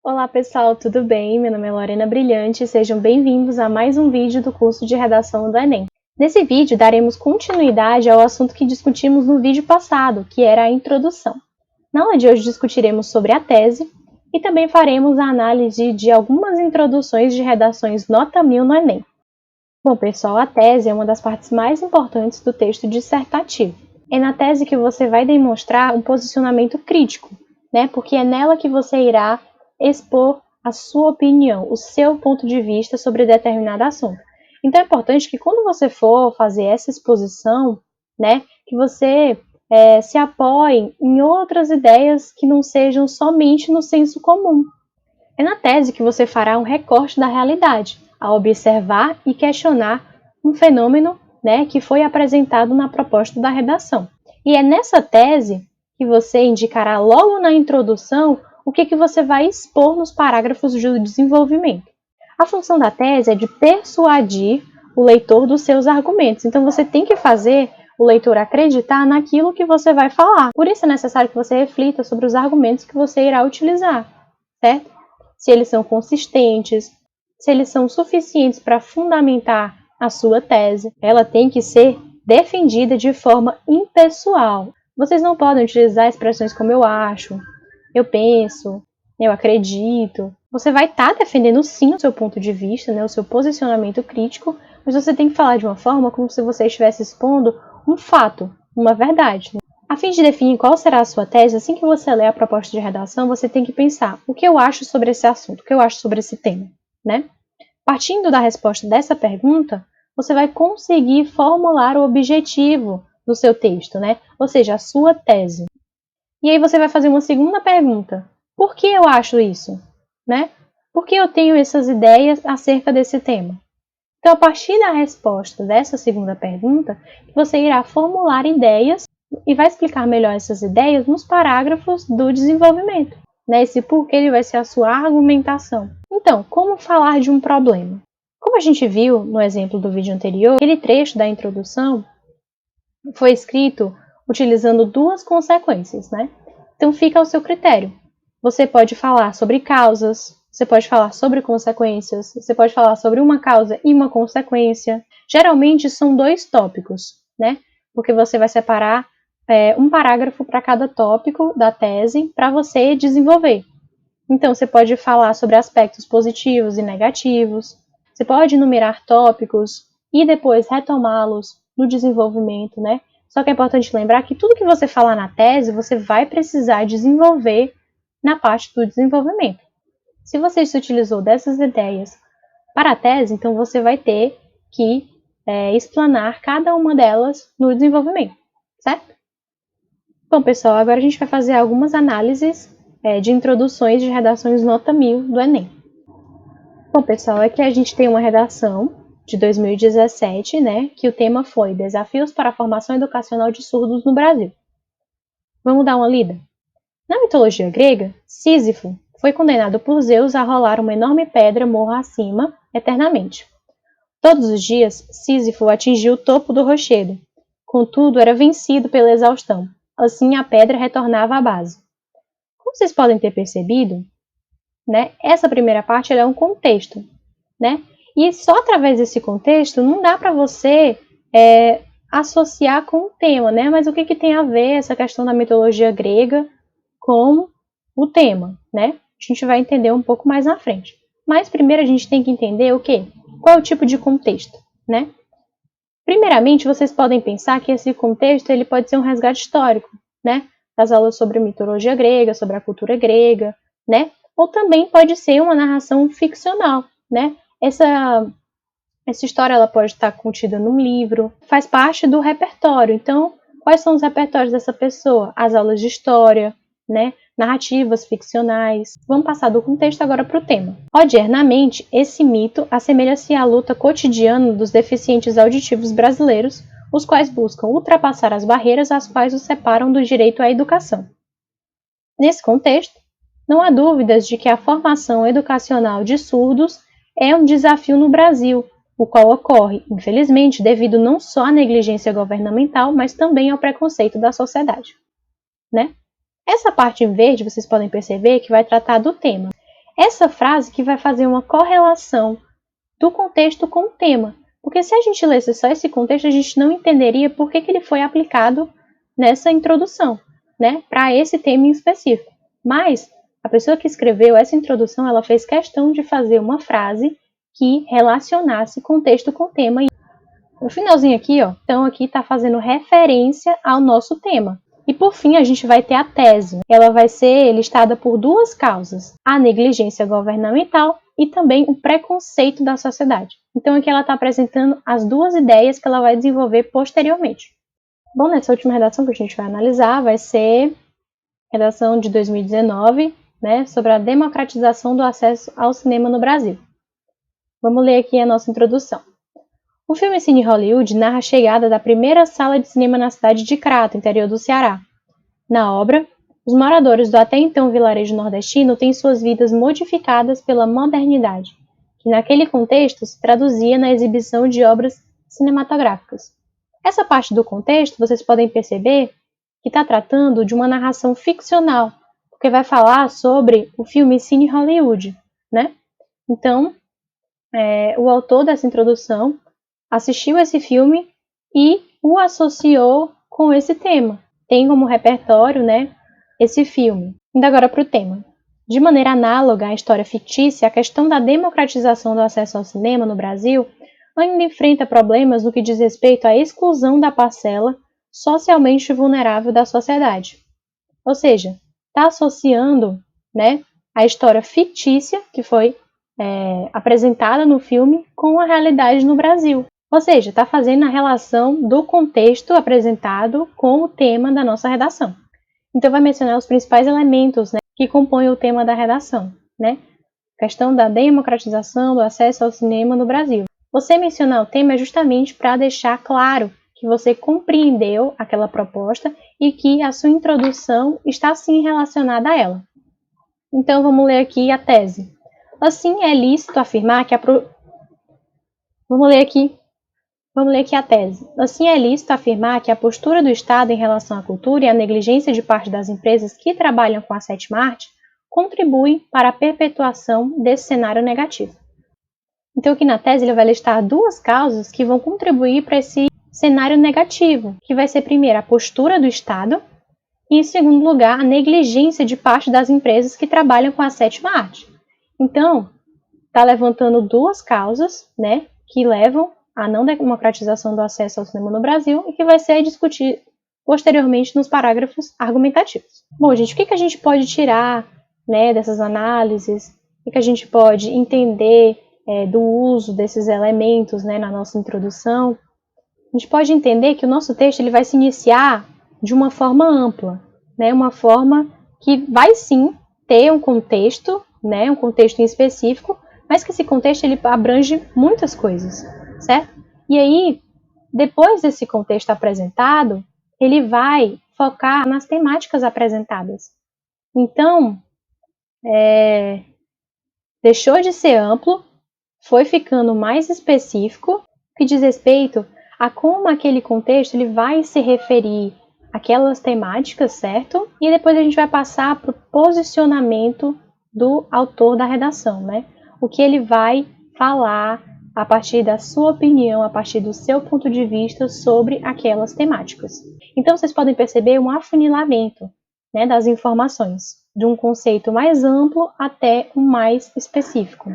Olá pessoal, tudo bem? Meu nome é Lorena Brilhante e sejam bem-vindos a mais um vídeo do curso de Redação do Enem. Nesse vídeo daremos continuidade ao assunto que discutimos no vídeo passado, que era a introdução. Na aula de hoje discutiremos sobre a tese e também faremos a análise de algumas introduções de redações nota 1000 no Enem. Bom pessoal, a tese é uma das partes mais importantes do texto dissertativo. É na tese que você vai demonstrar um posicionamento crítico, porque é nela que você irá expor a sua opinião, o seu ponto de vista sobre determinado assunto. Então é importante que quando você for fazer essa exposição, que você se apoie em outras ideias que não sejam somente no senso comum. É na tese que você fará um recorte da realidade, a observar e questionar um fenômeno que foi apresentado na proposta da redação. E é nessa tese que você indicará logo na introdução o que você vai expor nos parágrafos de desenvolvimento. A função da tese é de persuadir o leitor dos seus argumentos. Então você tem que fazer o leitor acreditar naquilo que você vai falar. Por isso é necessário que você reflita sobre os argumentos que você irá utilizar, certo? Se eles são consistentes, se eles são suficientes para fundamentar a sua tese. Ela tem que ser defendida de forma impessoal. Vocês não podem utilizar expressões como eu acho, eu penso, eu acredito. Você vai estar defendendo sim o seu ponto de vista, o seu posicionamento crítico, mas você tem que falar de uma forma como se você estivesse expondo um fato, uma verdade. A fim de definir qual será a sua tese, assim que você ler a proposta de redação, você tem que pensar o que eu acho sobre esse assunto, o que eu acho sobre esse tema, Partindo da resposta dessa pergunta, você vai conseguir formular o objetivo do seu texto, Ou seja, a sua tese. E aí você vai fazer uma segunda pergunta. Por que eu acho isso? Por que eu tenho essas ideias acerca desse tema? Então, a partir da resposta dessa segunda pergunta, você irá formular ideias e vai explicar melhor essas ideias nos parágrafos do desenvolvimento. Esse porquê ele vai ser a sua argumentação. Então, como falar de um problema? Como a gente viu no exemplo do vídeo anterior, aquele trecho da introdução foi escrito utilizando duas consequências, Então fica ao seu critério. Você pode falar sobre causas, você pode falar sobre consequências, você pode falar sobre uma causa e uma consequência. Geralmente são dois tópicos, Porque você vai separar um parágrafo para cada tópico da tese para você desenvolver. Então você pode falar sobre aspectos positivos e negativos, você pode enumerar tópicos e depois retomá-los no desenvolvimento, Só que é importante lembrar que tudo que você falar na tese, você vai precisar desenvolver na parte do desenvolvimento. Se você se utilizou dessas ideias para a tese, então você vai ter que explanar cada uma delas no desenvolvimento, certo? Bom, pessoal, agora a gente vai fazer algumas análises de introduções de redações nota 1000 do Enem. Bom, pessoal, aqui a gente tem uma redação de 2017, que o tema foi Desafios para a Formação Educacional de Surdos no Brasil. Vamos dar uma lida? Na mitologia grega, Sísifo foi condenado por Zeus a rolar uma enorme pedra morro acima eternamente. Todos os dias, Sísifo atingiu o topo do rochedo. Contudo, era vencido pela exaustão. Assim, a pedra retornava à base. Como vocês podem ter percebido, essa primeira parte é um contexto, E só através desse contexto não dá para você associar com o tema, Mas o que tem a ver essa questão da mitologia grega com o tema, A gente vai entender um pouco mais na frente. Mas primeiro a gente tem que entender o quê? Qual é o tipo de contexto, Primeiramente, vocês podem pensar que esse contexto ele pode ser um resgate histórico, Das aulas sobre mitologia grega, sobre a cultura grega, Ou também pode ser uma narração ficcional, Essa história ela pode estar contida num livro, faz parte do repertório. Então, quais são os repertórios dessa pessoa? As aulas de história, narrativas ficcionais. Vamos passar do contexto agora para o tema. Odiernamente, esse mito assemelha-se à luta cotidiana dos deficientes auditivos brasileiros, os quais buscam ultrapassar as barreiras às quais os separam do direito à educação. Nesse contexto, não há dúvidas de que a formação educacional de surdos é um desafio no Brasil, o qual ocorre, infelizmente, devido não só à negligência governamental, mas também ao preconceito da sociedade. Essa parte em verde, vocês podem perceber que vai tratar do tema. essa frase que vai fazer uma correlação do contexto com o tema. Porque se a gente lesse só esse contexto, a gente não entenderia por que ele foi aplicado nessa introdução, né, para esse tema em específico. Mas a pessoa que escreveu essa introdução, ela fez questão de fazer uma frase que relacionasse contexto com tema. No finalzinho aqui, ó, então aqui está fazendo referência ao nosso tema. E por fim, a gente vai ter a tese. Ela vai ser listada por duas causas: a negligência governamental e também o preconceito da sociedade. Então aqui ela está apresentando as duas ideias que ela vai desenvolver posteriormente. Bom, nessa última redação que a gente vai analisar vai ser a redação de 2019, né, sobre a democratização do acesso ao cinema no Brasil. Vamos ler aqui a nossa introdução. O filme Cine Hollywood narra a chegada da primeira sala de cinema na cidade de Crato, interior do Ceará. Na obra, os moradores do até então vilarejo nordestino têm suas vidas modificadas pela modernidade, que naquele contexto se traduzia na exibição de obras cinematográficas. Essa parte do contexto, vocês podem perceber que está tratando de uma narração ficcional, porque vai falar sobre o filme Cine Hollywood, né? Então, o autor dessa introdução assistiu esse filme e o associou com esse tema. Tem como repertório, né, esse filme. Indo agora para o tema. De maneira análoga à história fictícia, a questão da democratização do acesso ao cinema no Brasil ainda enfrenta problemas no que diz respeito à exclusão da parcela socialmente vulnerável da sociedade. Ou seja, está associando, né, a história fictícia que foi apresentada no filme com a realidade no Brasil. Ou seja, está fazendo a relação do contexto apresentado com o tema da nossa redação. Então, vai mencionar os principais elementos, né, que compõem o tema da redação, né? Questão da democratização do acesso ao cinema no Brasil. Você mencionar o tema é justamente para deixar claro que você compreendeu aquela proposta e que a sua introdução está sim relacionada a ela. Então, vamos ler aqui a tese. Assim, é lícito afirmar que Vamos ler aqui a tese. Assim, é lícito afirmar que a postura do Estado em relação à cultura e a negligência de parte das empresas que trabalham com a sétima arte contribuem para a perpetuação desse cenário negativo. Então, aqui na tese, ele vai listar duas causas que vão contribuir para esse cenário negativo, que vai ser, primeiro, a postura do Estado e, em segundo lugar, a negligência de parte das empresas que trabalham com a sétima arte. Então, está levantando duas causas, né, que levam à não democratização do acesso ao cinema no Brasil e que vai ser discutido posteriormente nos parágrafos argumentativos. Bom, gente, o que a gente pode tirar, né, dessas análises? O que a gente pode entender do uso desses elementos, né, na nossa introdução? A gente pode entender que o nosso texto ele vai se iniciar de uma forma ampla, né, uma forma que vai sim ter um contexto, né, um contexto em específico, mas que esse contexto ele abrange muitas coisas, certo? E aí, depois desse contexto apresentado, ele vai focar nas temáticas apresentadas. Então, deixou de ser amplo, foi ficando mais específico, que diz respeito a como aquele contexto ele vai se referir àquelas temáticas, certo? E depois a gente vai passar para o posicionamento do autor da redação, né? O que ele vai falar a partir da sua opinião, a partir do seu ponto de vista sobre aquelas temáticas. Então, vocês podem perceber um afunilamento, né, das informações, de um conceito mais amplo até um mais específico.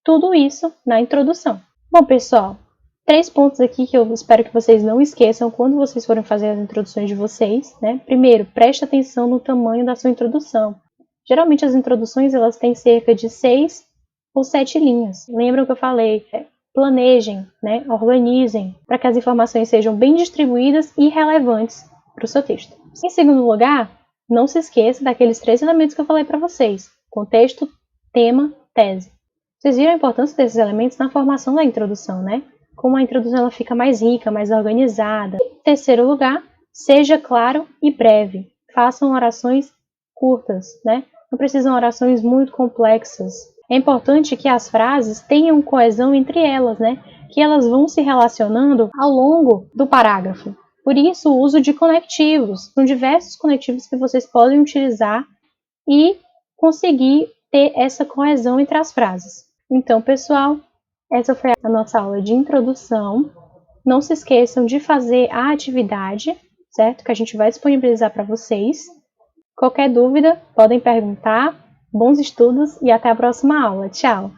Tudo isso na introdução. Bom, pessoal, 3 pontos aqui que eu espero que vocês não esqueçam quando vocês forem fazer as introduções de vocês, né? Primeiro, preste atenção no tamanho da sua introdução. Geralmente as introduções elas têm cerca de 6 ou 7 linhas. Lembram que eu falei? Planejem, né? Organizem, para que as informações sejam bem distribuídas e relevantes para o seu texto. Em segundo lugar, não se esqueça daqueles 3 elementos que eu falei para vocês: contexto, tema, tese. Vocês viram a importância desses elementos na formação da introdução, né? Como a introdução ela fica mais rica, mais organizada. Em terceiro lugar, seja claro e breve. Façam orações curtas, né? Não precisam orações muito complexas. É importante que as frases tenham coesão entre elas, né? Que elas vão se relacionando ao longo do parágrafo. Por isso, o uso de conectivos. São diversos conectivos que vocês podem utilizar e conseguir ter essa coesão entre as frases. Então, pessoal, essa foi a nossa aula de introdução. Não se esqueçam de fazer a atividade, certo? Que a gente vai disponibilizar para vocês. Qualquer dúvida, podem perguntar. Bons estudos e até a próxima aula. Tchau!